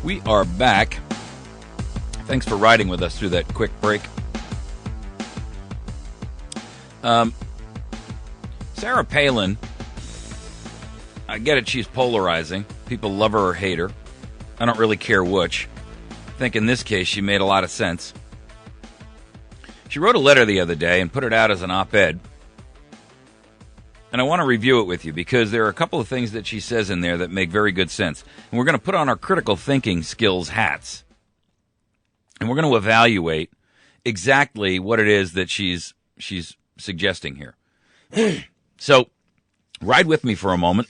We are back. Thanks for riding with us through that quick break. Sarah Palin, I get it, she's polarizing. People love her or hate her. I don't really care which. I think in this case she made a lot of sense. She wrote a letter the other day and put it out as an op-ed. And I want to review it with you because there are a couple of things that she says in there that make very good sense. And we're going to put on our critical thinking skills hats. And we're going to evaluate exactly what it is that she's suggesting here. So ride with me for a moment,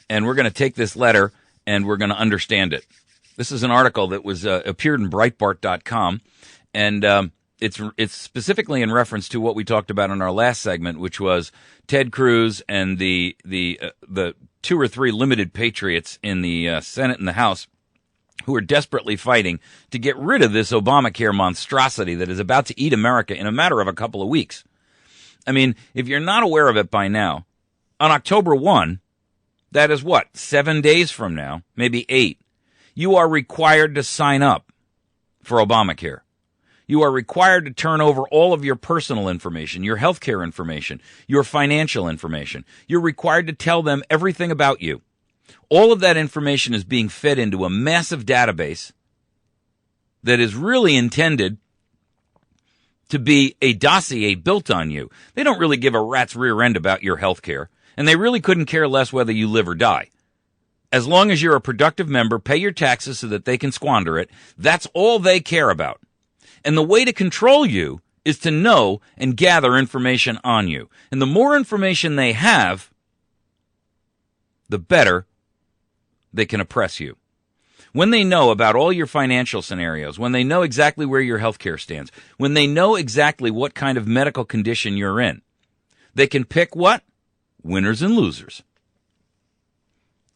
and we're going to take this letter and we're going to understand it. This is an article that was appeared in Breitbart.com, and it's specifically in reference to what we talked about in our last segment, which was Ted Cruz and the 2 or 3 limited patriots in the Senate and the House who are desperately fighting to get rid of this Obamacare monstrosity that is about to eat America in a matter of a couple of weeks. I mean, if you're not aware of it by now, on October 1, that is what, 7 days from now, maybe 8, you are required to sign up for Obamacare. You are required to turn over all of your personal information, your healthcare information, your financial information. You're required to tell them everything about you. All of that information is being fed into a massive database that is really intended to be a dossier built on you. They don't really give a rat's rear end about your healthcare, and they really couldn't care less whether you live or die. As long as you're a productive member, pay your taxes so that they can squander it, that's all they care about. And the way to control you is to know and gather information on you. And the more information they have, the better they can oppress you. When they know about all your financial scenarios, when they know exactly where your health care stands, when they know exactly what kind of medical condition you're in, they can pick what? Winners and losers.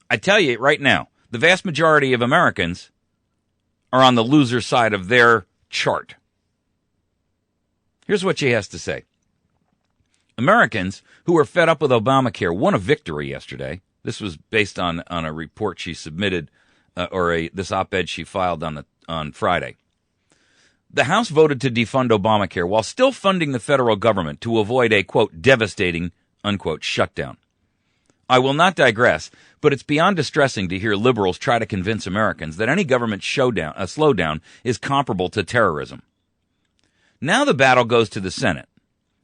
I tell you right now, the vast majority of Americans are on the loser side of their chart. Here's what she has to say. Americans who are fed up with Obamacare won a victory yesterday. This was based on a report she submitted, this op-ed she filed on Friday. The House voted to defund Obamacare while still funding the federal government to avoid a, quote, devastating, unquote, shutdown. I will not digress, but it's beyond distressing to hear liberals try to convince Americans that any government slowdown is comparable to terrorism. Now the battle goes to the Senate,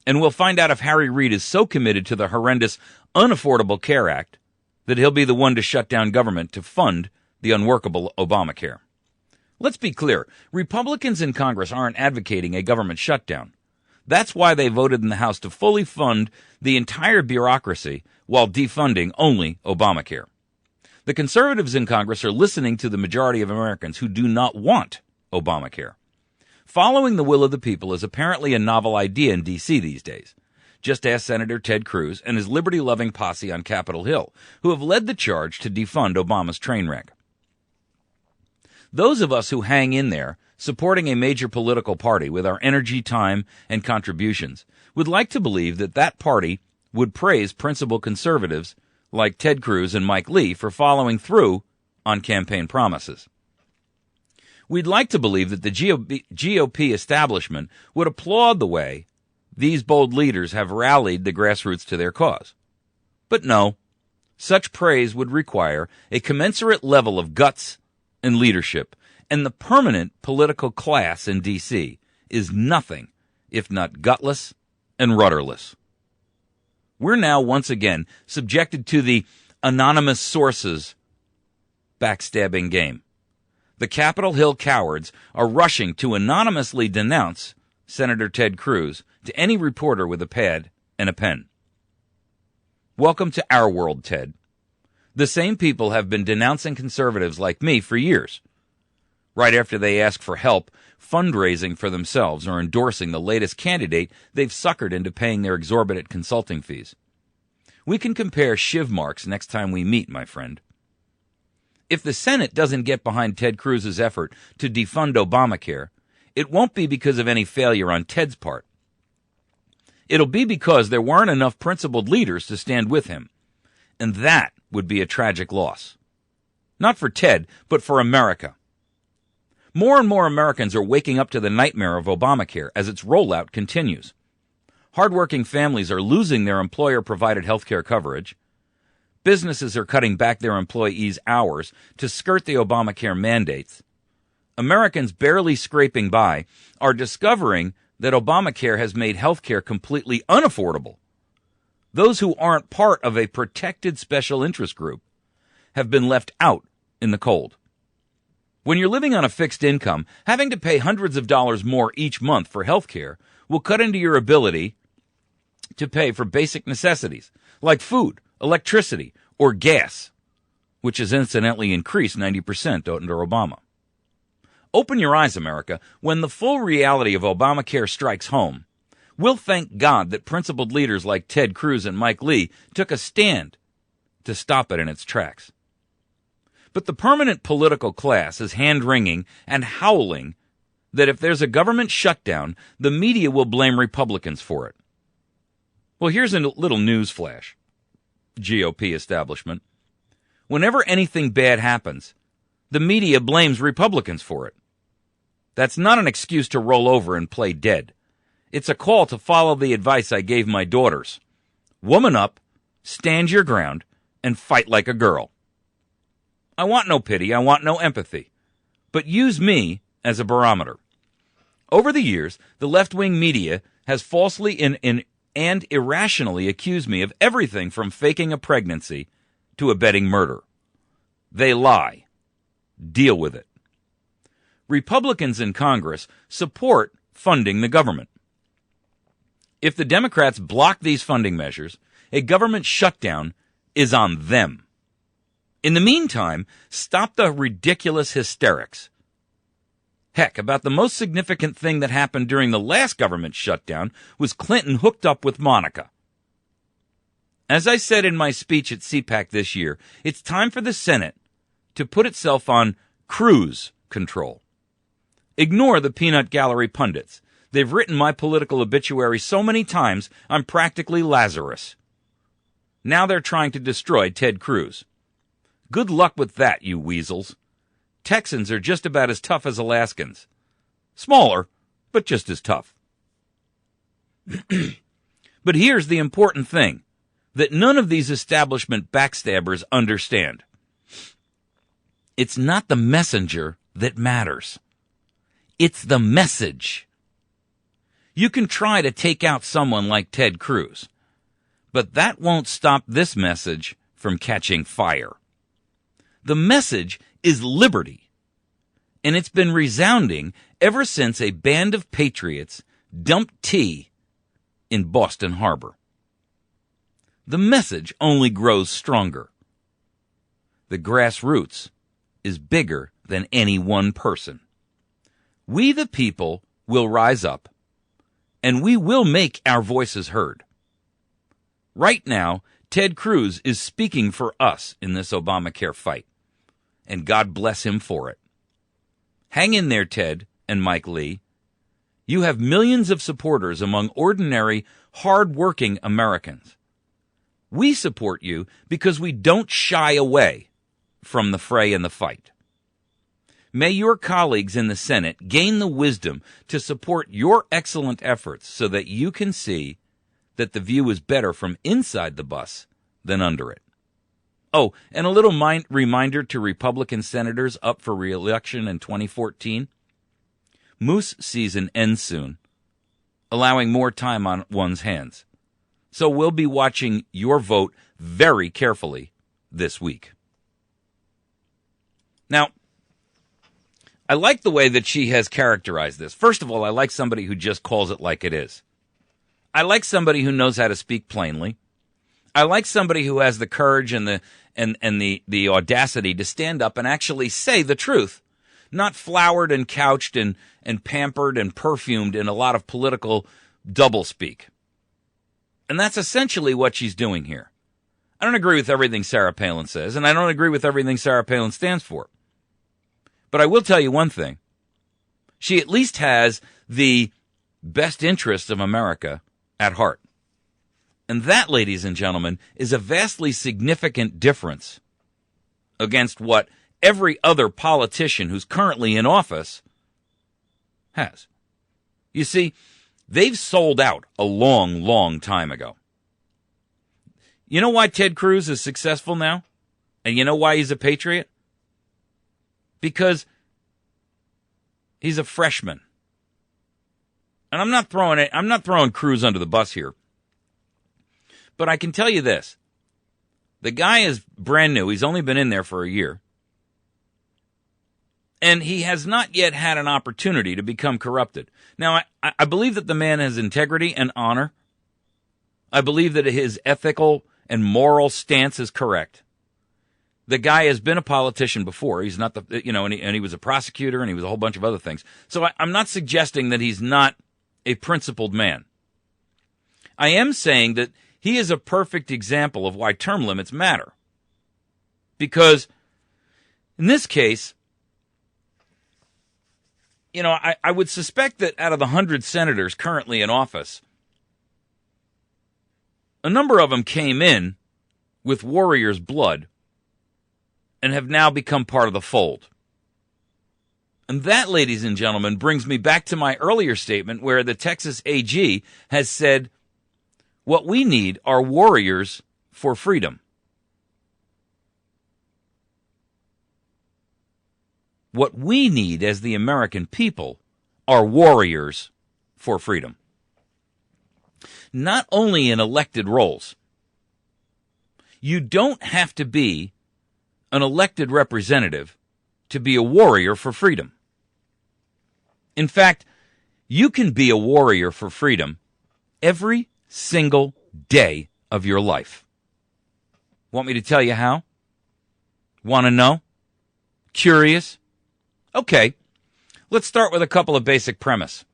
and we'll find out if Harry Reid is so committed to the horrendous Unaffordable Care Act that he'll be the one to shut down government to fund the unworkable Obamacare. Let's be clear, Republicans in Congress aren't advocating a government shutdown. That's why they voted in the House to fully fund the entire bureaucracy while defunding only Obamacare. The conservatives in Congress are listening to the majority of Americans who do not want Obamacare. Following the will of the people is apparently a novel idea in D.C. these days. Just ask Senator Ted Cruz and his liberty-loving posse on Capitol Hill, who have led the charge to defund Obama's train wreck. Those of us who hang in there, supporting a major political party with our energy, time, and contributions, would like to believe that that party would praise principled conservatives like Ted Cruz and Mike Lee for following through on campaign promises. We'd like to believe that the GOP establishment would applaud the way these bold leaders have rallied the grassroots to their cause. But no, such praise would require a commensurate level of guts and leadership, and the permanent political class in D.C. is nothing if not gutless and rudderless. We're now once again subjected to the anonymous sources backstabbing game. The Capitol Hill cowards are rushing to anonymously denounce Senator Ted Cruz to any reporter with a pad and a pen. Welcome to our world, Ted. The same people have been denouncing conservatives like me for years. Right after they ask for help fundraising for themselves or endorsing the latest candidate they've suckered into paying their exorbitant consulting fees. We can compare shiv marks next time we meet, my friend. If the Senate doesn't get behind Ted Cruz's effort to defund Obamacare, it won't be because of any failure on Ted's part. It'll be because there weren't enough principled leaders to stand with him. And that would be a tragic loss. Not for Ted, but for America. More and more Americans are waking up to the nightmare of Obamacare as its rollout continues. Hardworking families are losing their employer-provided health care coverage. Businesses are cutting back their employees' hours to skirt the Obamacare mandates. Americans barely scraping by are discovering that Obamacare has made health care completely unaffordable. Those who aren't part of a protected special interest group have been left out in the cold. When you're living on a fixed income, having to pay hundreds of dollars more each month for health care will cut into your ability to pay for basic necessities like food, electricity, or gas, which has incidentally increased 90% under Obama. Open your eyes, America. When the full reality of Obamacare strikes home, we'll thank God that principled leaders like Ted Cruz and Mike Lee took a stand to stop it in its tracks. But the permanent political class is hand-wringing and howling that if there's a government shutdown, the media will blame Republicans for it. Well, here's a little news flash, GOP establishment. Whenever anything bad happens, the media blames Republicans for it. That's not an excuse to roll over and play dead. It's a call to follow the advice I gave my daughters. Woman up, stand your ground, and fight like a girl. I want no pity, I want no empathy, but use me as a barometer. Over the years, the left-wing media has falsely and irrationally accused me of everything from faking a pregnancy to abetting murder. They lie. Deal with it. Republicans in Congress support funding the government. If the Democrats block these funding measures, a government shutdown is on them. In the meantime, stop the ridiculous hysterics. Heck, about the most significant thing that happened during the last government shutdown was Clinton hooked up with Monica. As I said in my speech at CPAC this year, it's time for the Senate to put itself on cruise control. Ignore the peanut gallery pundits. They've written my political obituary so many times, I'm practically Lazarus. Now they're trying to destroy Ted Cruz. Good luck with that, you weasels. Texans are just about as tough as Alaskans. Smaller, but just as tough. But here's the important thing that none of these establishment backstabbers understand. It's not the messenger that matters. It's the message. You can try to take out someone like Ted Cruz, but that won't stop this message from catching fire. The message is liberty, and it's been resounding ever since a band of patriots dumped tea in Boston Harbor. The message only grows stronger. The grassroots is bigger than any one person. We the people will rise up, and we will make our voices heard. Right now, Ted Cruz is speaking for us in this Obamacare fight, and God bless him for it. Hang in there, Ted and Mike Lee. You have millions of supporters among ordinary, hard-working Americans. We support you because we don't shy away from the fray and the fight. May your colleagues in the Senate gain the wisdom to support your excellent efforts so that you can see that the view is better from inside the bus than under it. Oh, and a little reminder to Republican senators up for re-election in 2014. Moose season ends soon, allowing more time on one's hands. So we'll be watching your vote very carefully this week. Now, I like the way that she has characterized this. First of all, I like somebody who just calls it like it is. I like somebody who knows how to speak plainly. I like somebody who has the courage and the audacity to stand up and actually say the truth, not flowered and couched and pampered and perfumed in a lot of political doublespeak. And that's essentially what she's doing here. I don't agree with everything Sarah Palin says, and I don't agree with everything Sarah Palin stands for. But I will tell you one thing. She at least has the best interests of America at heart. And that, ladies and gentlemen, is a vastly significant difference against what every other politician who's currently in office Has. You see, they've sold out a long, long time ago. You know why Ted Cruz is successful now? And you know why he's a patriot? Because he's a freshman. And I'm not throwing Cruz under the bus here. But I can tell you this. The guy is brand new. He's only been in there for a year. And he has not yet had an opportunity to become corrupted. Now, I believe that the man has integrity and honor. I believe that his ethical and moral stance is correct. The guy has been a politician before. He's not and he was a prosecutor and he was a whole bunch of other things. So I'm not suggesting that he's not a principled man. I am saying that he is a perfect example of why term limits matter. Because in this case, I would suspect that out of the 100 senators currently in office, a number of them came in with warriors' blood and have now become part of the fold. And that, ladies and gentlemen, brings me back to my earlier statement where the Texas AG has said, what we need are warriors for freedom. What we need as the American people are warriors for freedom. Not only in elected roles. You don't have to be an elected representative to be a warrior for freedom. In fact, you can be a warrior for freedom every single day of your life. Want me to tell you how? Want to know? Curious? Okay, let's start with a couple of basic premise.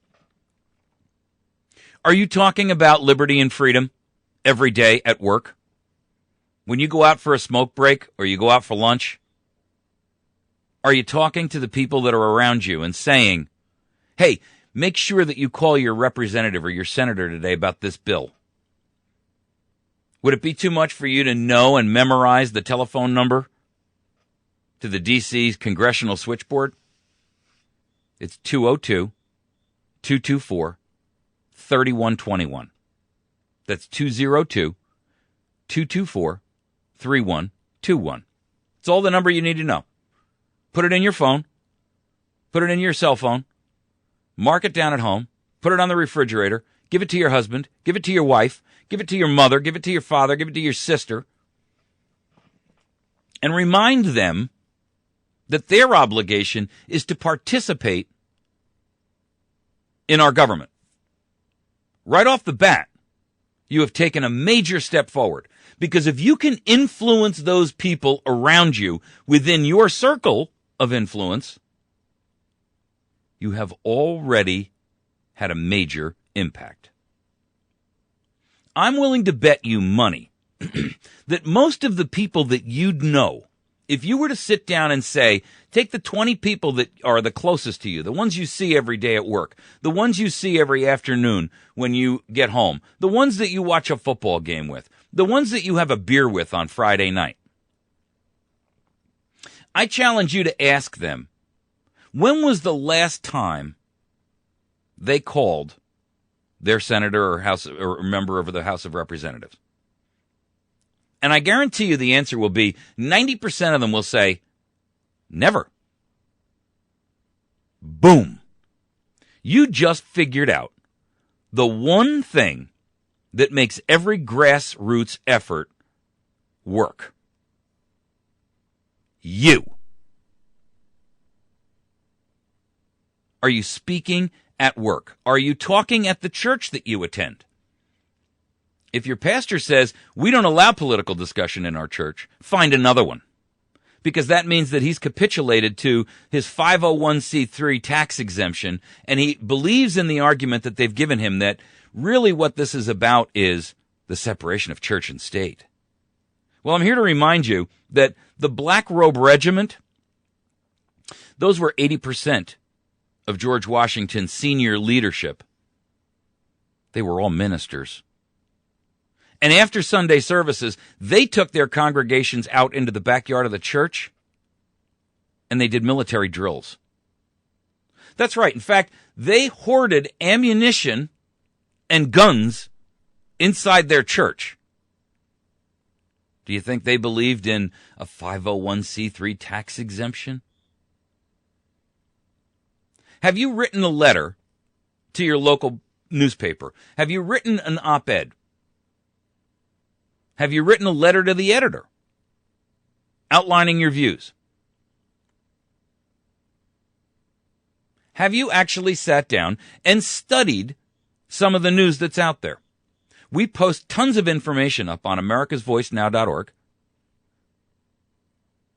Are you talking about liberty and freedom every day at work? When you go out for a smoke break or you go out for lunch, are you talking to the people that are around you and saying, hey, make sure that you call your representative or your senator today about this bill? Would it be too much for you to know and memorize the telephone number to the D.C. congressional switchboard? It's 202-224-3121. That's 202-224-3121. It's all the number you need to know. Put it in your phone. Put it in your cell phone. Mark it down at home. Put it on the refrigerator. Give it to your husband. Give it to your wife. Give it to your mother. Give it to your father. Give it to your sister. And remind them that their obligation is to participate in our government. Right off the bat, you have taken a major step forward. Because if you can influence those people around you within your circle of influence, you have already had a major impact. I'm willing to bet you money that most of the people that you'd know, if you were to sit down and say, take the 20 people that are the closest to you, the ones you see every day at work, the ones you see every afternoon when you get home, the ones that you watch a football game with, the ones that you have a beer with on Friday night. I challenge you to ask them, when was the last time they called their senator or member of the House of Representatives? And I guarantee you the answer will be 90% of them will say, never. Boom. You just figured out the one thing that makes every grassroots effort work. You. Are you speaking at work? Are you talking at the church that you attend? If your pastor says, we don't allow political discussion in our church, find another one. Because that means that he's capitulated to his 501c3 tax exemption, and he believes in the argument that they've given him that really what this is about is the separation of church and state. Well, I'm here to remind you that the Black Robe Regiment, those were 80% of George Washington's senior leadership. They were all ministers. And after Sunday services, they took their congregations out into the backyard of the church, and they did military drills. That's right. In fact, they hoarded ammunition and guns inside their church. Do you think they believed in a 501c3 tax exemption? Have you written a letter to your local newspaper? Have you written an op-ed? Have you written a letter to the editor outlining your views? Have you actually sat down and studied some of the news that's out there? We post tons of information up on americasvoicenow.org.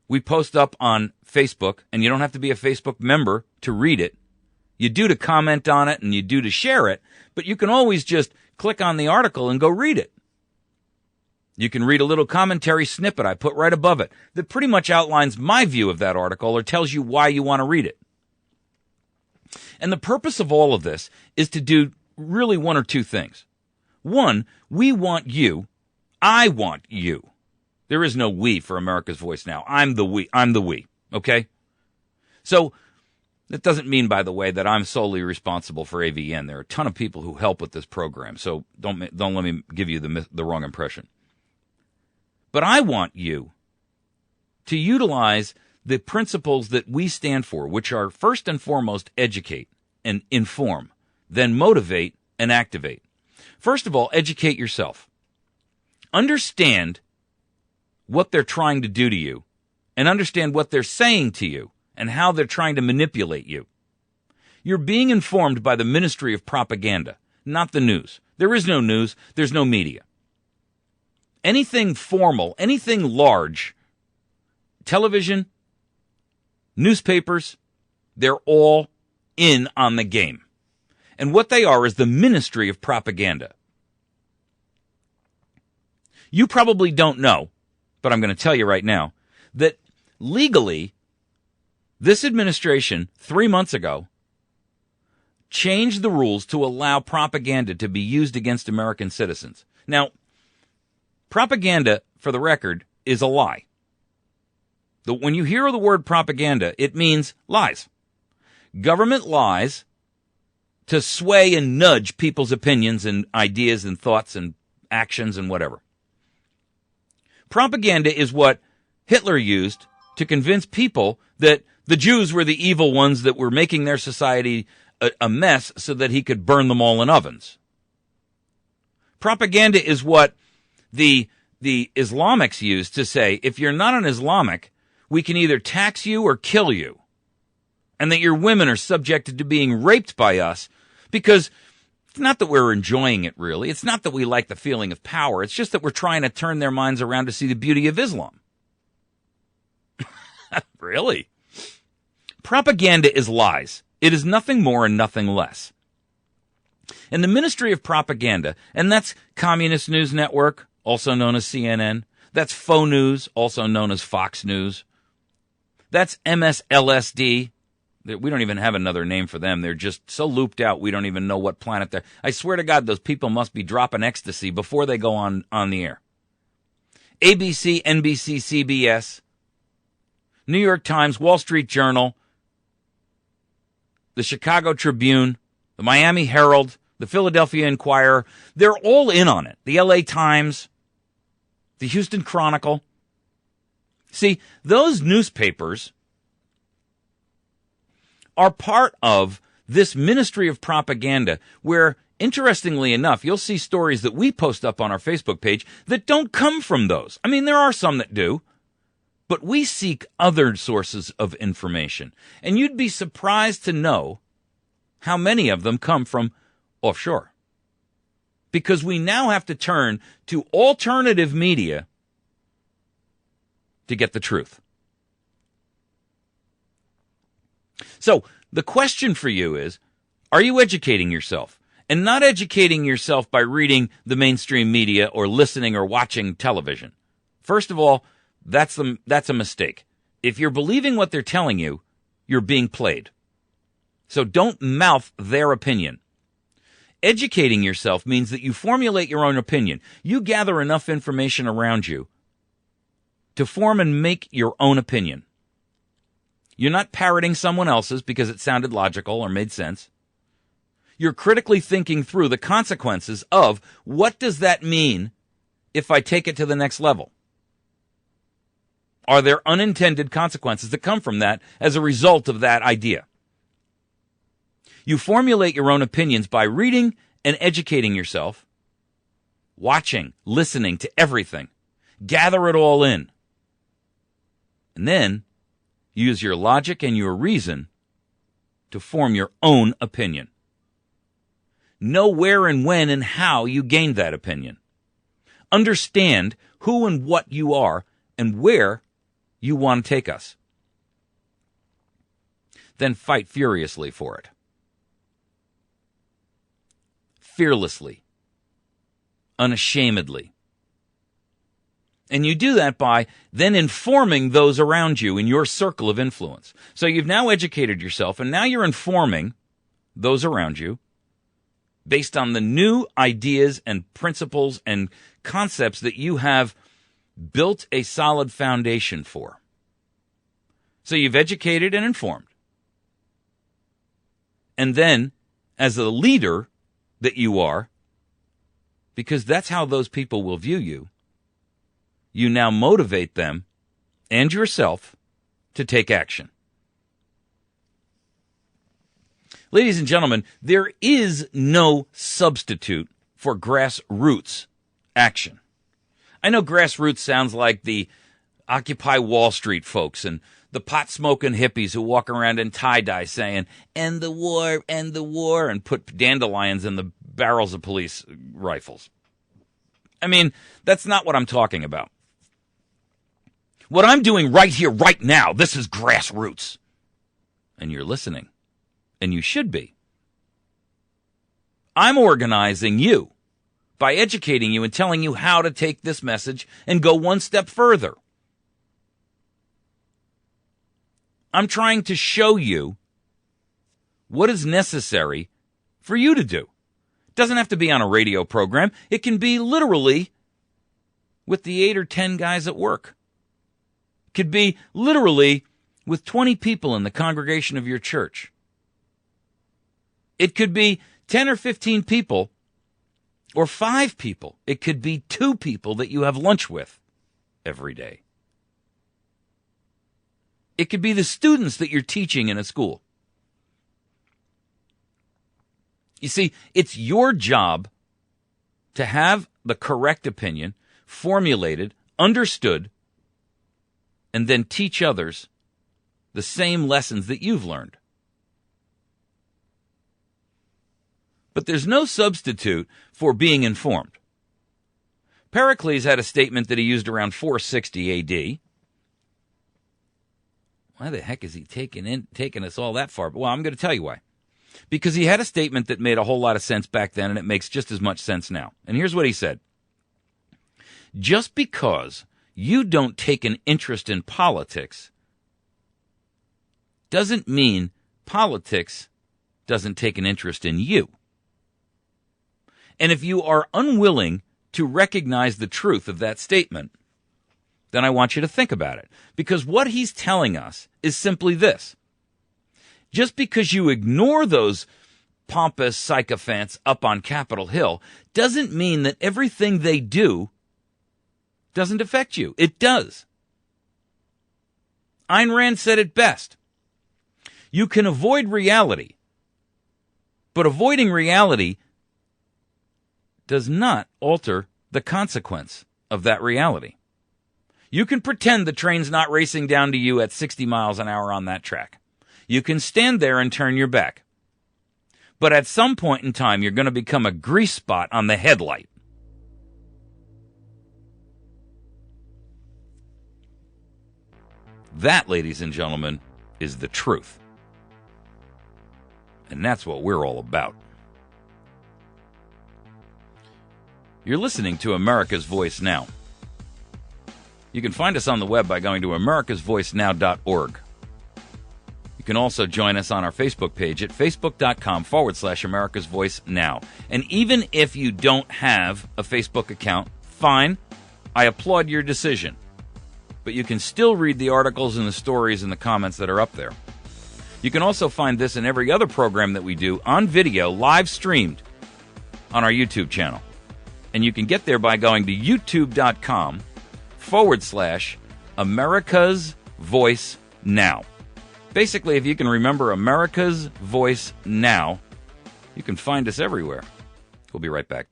We post up on Facebook, and you don't have to be a Facebook member to read it. You do to comment on it, and you do to share it, but you can always just click on the article and go read it. You can read a little commentary snippet I put right above it that pretty much outlines my view of that article or tells you why you want to read it. And the purpose of all of this is to do really one or two things. One, we want you. I want you. There is no we for America's Voice Now. I'm the we. Okay? So that doesn't mean, by the way, that I'm solely responsible for AVN. There are a ton of people who help with this program. So don't let me give you the wrong impression. But I want you to utilize the principles that we stand for, which are first and foremost educate and inform, then motivate and activate. First of all, educate yourself. Understand what they're trying to do to you and understand what they're saying to you and how they're trying to manipulate you. You're being informed by the Ministry of Propaganda, not the news. There is no news. There's no media. Anything formal, anything large, television, newspapers, they're all in on the game. And what they are is the Ministry of Propaganda. You probably don't know, but I'm going to tell you right now, that legally, this administration 3 months ago changed the rules to allow propaganda to be used against American citizens. Now, propaganda, for the record, is a lie. When you hear the word propaganda, it means lies. Government lies to sway and nudge people's opinions and ideas and thoughts and actions and whatever. Propaganda is what Hitler used to convince people that the Jews were the evil ones that were making their society a mess so that he could burn them all in ovens. Propaganda is what the Islamics used to say, if you're not an Islamic, we can either tax you or kill you. And that your women are subjected to being raped by us because it's not that we're enjoying it, really. It's not that we like the feeling of power. It's just that we're trying to turn their minds around to see the beauty of Islam. Really? Propaganda is lies. It is nothing more and nothing less. And the Ministry of Propaganda, and that's Communist News Network, also known as CNN. That's Faux News, also known as Fox News. That's MSLSD. We don't even have another name for them. They're just so looped out, we don't even know what planet they're. I swear to God, those people must be dropping ecstasy before they go on the air. ABC, NBC, CBS, New York Times, Wall Street Journal, the Chicago Tribune, the Miami Herald, the Philadelphia Inquirer, they're all in on it. The LA Times, the Houston Chronicle. See, those newspapers are part of this Ministry of Propaganda where, interestingly enough, you'll see stories that we post up on our Facebook page that don't come from those. I mean, there are some that do, but we seek other sources of information. And you'd be surprised to know how many of them come from offshore. Because we now have to turn to alternative media to get the truth. So the question for you is, are you educating yourself? And not educating yourself by reading the mainstream media or listening or watching television. First of all, that's a mistake. If you're believing what they're telling you, you're being played. So don't mouth their opinion. Educating yourself means that you formulate your own opinion. You gather enough information around you to form and make your own opinion. You're not parroting someone else's because it sounded logical or made sense. You're critically thinking through the consequences of what does that mean if I take it to the next level? Are there unintended consequences that come from that as a result of that idea? You formulate your own opinions by reading and educating yourself, watching, listening to everything. Gather it all in. And then use your logic and your reason to form your own opinion. Know where and when and how you gained that opinion. Understand who and what you are and where you want to take us. Then fight furiously for it. Fearlessly. Unashamedly. And you do that by then informing those around you in your circle of influence. So you've now educated yourself, and now you're informing those around you based on the new ideas and principles and concepts that you have built a solid foundation for. So you've educated and informed. And then, as a leader that you are, because that's how those people will view you, you now motivate them and yourself to take action. Ladies and gentlemen, there is no substitute for grassroots action. I know grassroots sounds like the Occupy Wall Street folks and the pot-smoking hippies who walk around in tie-dye saying, end the war, and put dandelions in the barrels of police rifles. I mean, that's not what I'm talking about. What I'm doing right here, right now, this is grassroots. And you're listening. And you should be. I'm organizing you by educating you and telling you how to take this message and go one step further. I'm trying to show you what is necessary for you to do. It doesn't have to be on a radio program. It can be literally with the 8 or 10 guys at work. It could be literally with 20 people in the congregation of your church. It could be 10 or 15 people or 5 people. It could be 2 people that you have lunch with every day. It could be the students that you're teaching in a school. You see, it's your job to have the correct opinion formulated, understood, and then teach others the same lessons that you've learned. But there's no substitute for being informed. Pericles had a statement that he used around 460 A.D. Why the heck is he taking us all that far? Well, I'm going to tell you why. Because he had a statement that made a whole lot of sense back then, and it makes just as much sense now. And here's what he said. Just because you don't take an interest in politics doesn't mean politics doesn't take an interest in you. And if you are unwilling to recognize the truth of that statement, then I want you to think about it. Because what he's telling us is simply this. Just because you ignore those pompous sycophants up on Capitol Hill doesn't mean that everything they do doesn't affect you. It does. Ayn Rand said it best. You can avoid reality, but avoiding reality does not alter the consequence of that reality. You can pretend the train's not racing down to you at 60 miles an hour on that track. You can stand there and turn your back. But at some point in time, you're going to become a grease spot on the headlight. That, ladies and gentlemen, is the truth. And that's what we're all about. You're listening to America's Voice Now. You can find us on the web by going to americasvoicenow.org. You can also join us on our Facebook page at facebook.com/America's Voice Now. And even if you don't have a Facebook account, fine. I applaud your decision. but you can still read the articles and the stories and the comments that are up there. You can also find this and every other program that we do on video, live streamed on our YouTube channel. And you can get there by going to youtube.com/America's Voice Now. Basically, if you can remember America's Voice Now, you can find us everywhere. We'll be right back.